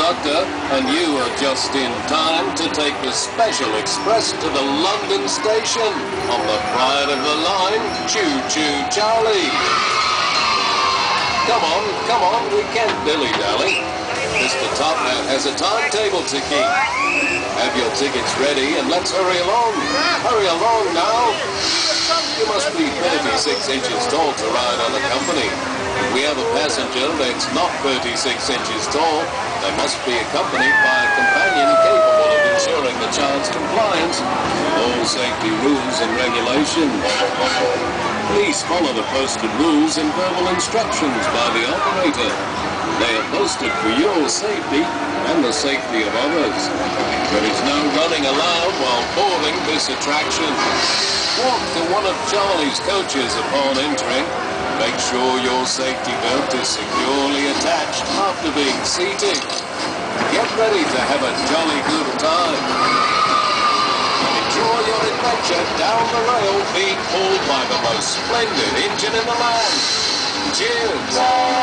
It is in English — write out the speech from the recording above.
conductor, and you are just in time to take the special express to the London station on the pride of the line, Choo Choo Charlie. Come on, we can't dilly-dally. Mr. Top Hat has a timetable to keep. Have your tickets ready and let's hurry along. Hurry along now. You must be 36 inches tall to ride on the company. If we have a passenger that's not 36 inches tall, they must be accompanied by a companion capable of ensuring the child's compliance with all safety rules and regulations. Please follow the posted rules and verbal instructions by the operator. They are posted for your safety and the safety of others. There is no running allowed while boarding this attraction. Walk to one of Charlie's coaches upon entering. Make sure your safety belt is securely attached after being seated. Get ready to have a jolly good time. Enjoy your adventure down the rail being pulled by the most splendid engine in the land. Cheers!